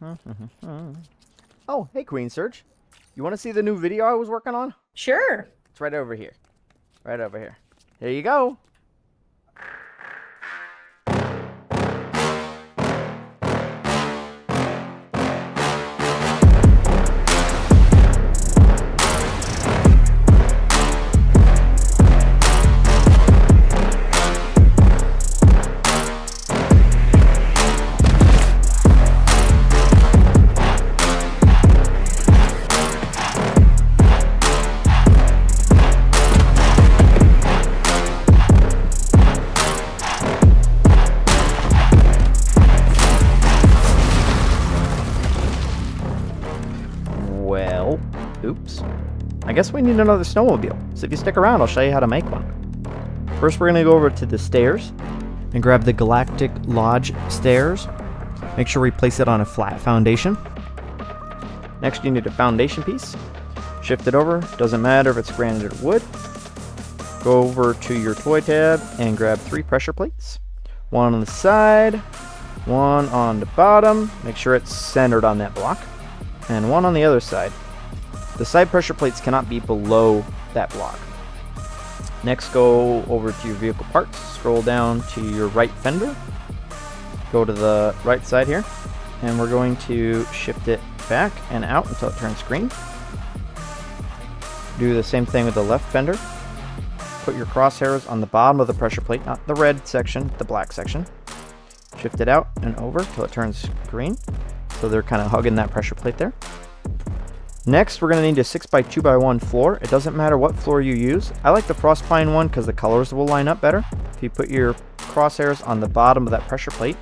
Oh, hey, Queen Serge. You want to see the new video I was working on? Sure. It's right over here. Right over here. There you go. Well, oops. I guess we need another snowmobile. So if you stick around, I'll show you how to make one. First, we're going to go over to the stairs and grab the Galactic Lodge stairs. Make sure we place it on a flat foundation. Next, you need a foundation piece. Shift it over. Doesn't matter if it's granite or wood. Go over to your toy tab and grab 3 pressure plates. One on the side, one on the bottom. Make sure it's centered on that block. And one on the other side. The side pressure plates cannot be below that block. Next, go over to your vehicle parts, scroll down to your right fender, go to the right side here, and we're going to shift it back and out until it turns green. Do the same thing with the left fender. Put your crosshairs on the bottom of the pressure plate, not the red section, the black section. Shift it out and over till it turns green. So they're kind of hugging that pressure plate there. Next, we're going to need a 6x2x1 floor. It doesn't matter what floor you use. I like the frost pine one because the colors will line up better. If you put your crosshairs on the bottom of that pressure plate,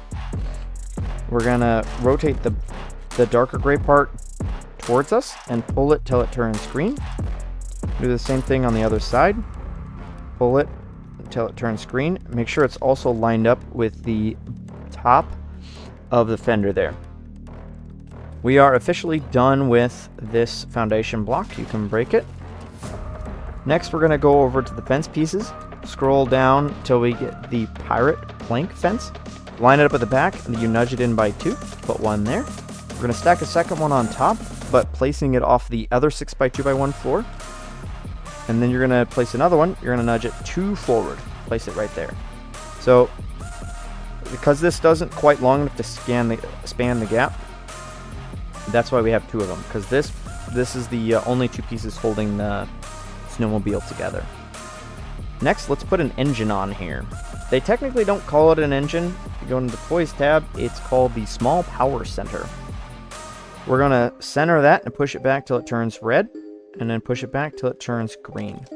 we're going to rotate the darker gray part towards us and pull it till it turns green. Do the same thing on the other side. Pull it until it turns green. Make sure it's also lined up with the top of the fender there. We are officially done with this foundation block. You can break it. Next, we're going to go over to the fence pieces. Scroll down till we get the pirate plank fence. Line it up at the back, and you nudge it in by 2. Put one there. We're going to stack a second one on top, but placing it off the other 6x2x1 floor. And then you're going to place another one. You're going to nudge it 2 forward. Place it right there. So, because this doesn't quite long enough to span the gap, that's why we have 2 of them, because this is the only 2 pieces holding the snowmobile together. Next, let's put an engine on here. They technically don't call it an engine. If you go into the Toys tab, it's called the Small Power Center. We're going to center that and push it back till it turns red, and then push it back till it turns green.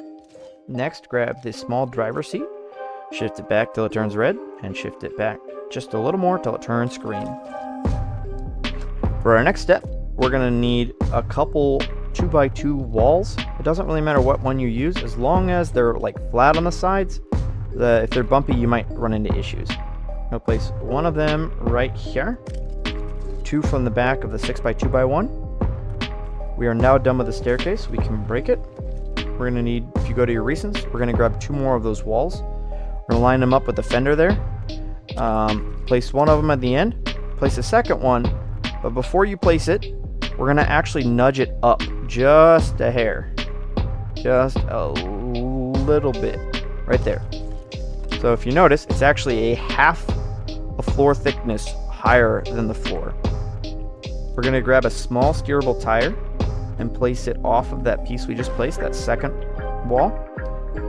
Next, grab this small driver's seat, shift it back till it turns red, and shift it back just a little more till it turns green. For our next step, we're going to need a couple 2x2 walls. It doesn't really matter what one you use, as long as they're like flat on the sides. If they're bumpy, you might run into issues. I'll place one of them right here. 2 from the back of the 6x2x1. We are now done with the staircase. We can break it. We're going to need, if you go to your recents, we're going to grab 2 more of those walls. We're going to line them up with the fender there. Place one of them at the end. Place the second one. But before you place it, we're going to actually nudge it up just a hair. Just a little bit. Right there. So if you notice, it's actually a half a floor thickness higher than the floor. We're going to grab a small steerable tire and place it off of that piece we just placed, that second wall.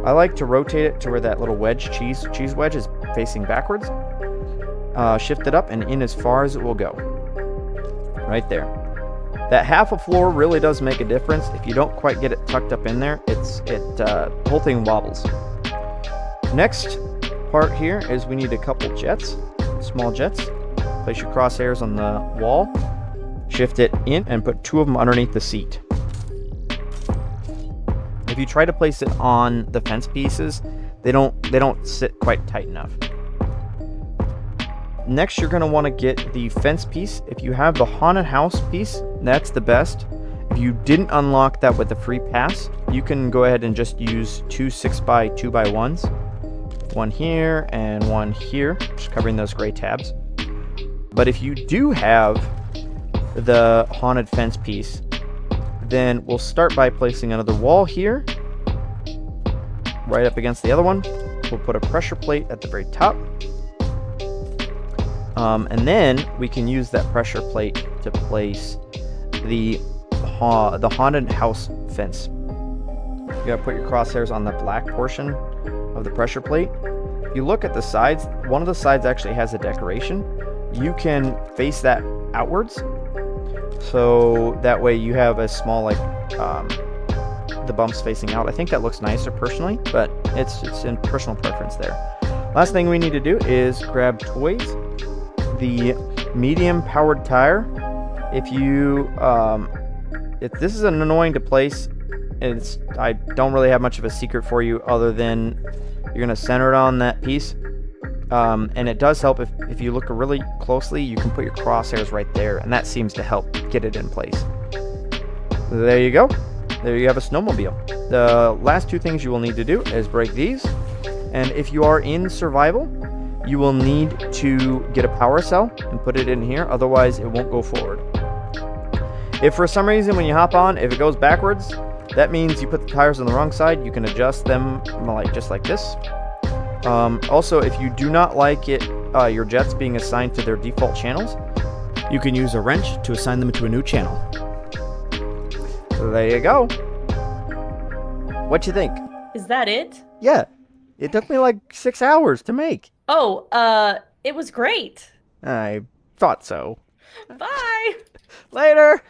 I like to rotate it to where that little wedge, cheese wedge, is facing backwards. Shift it up and in as far as it will go. Right there. That half a floor really does make a difference. If you don't quite get it tucked up in there, the whole thing wobbles. Next part here is we need a couple jets, small jets. Place your crosshairs on the wall, shift it in, and put 2 of them underneath the seat. If you try to place it on the fence pieces, they don't sit quite tight enough. Next, you're going to want to get the fence piece. If you have the haunted house piece, that's the best. If you didn't unlock that with the free pass, you can go ahead and just use 2 6x2x1s. One here and one here, just covering those gray tabs. But if you do have the haunted fence piece, then we'll start by placing another wall here, right up against the other one. We'll put a pressure plate at the very top. And then we can use that pressure plate to place the haunted house fence. You gotta put your crosshairs on the black portion of the pressure plate. If you look at the sides, one of the sides actually has a decoration. You can face that outwards, so that way you have a small, like, the bumps facing out. I think that looks nicer personally, but it's in personal preference there. Last thing we need to do is grab toys. The medium powered tire. If you, this is annoying to place. I don't really have much of a secret for you other than you're gonna center it on that piece. And it does help if you look really closely, you can put your crosshairs right there, and that seems to help get it in place. There you go. There you have a snowmobile. The last two things you will need to do is break these, and if you are in survival, you will need to get a power cell and put it in here, otherwise it won't go forward. If for some reason when you hop on, if it goes backwards, that means you put the tires on the wrong side. You can adjust them just like this. Also, if you do not like your jets being assigned to their default channels, you can use a wrench to assign them to a new channel. So there you go. What you think? Is that it? Yeah. It took me like 6 hours to make. Oh, it was great. I thought so. Bye. Later.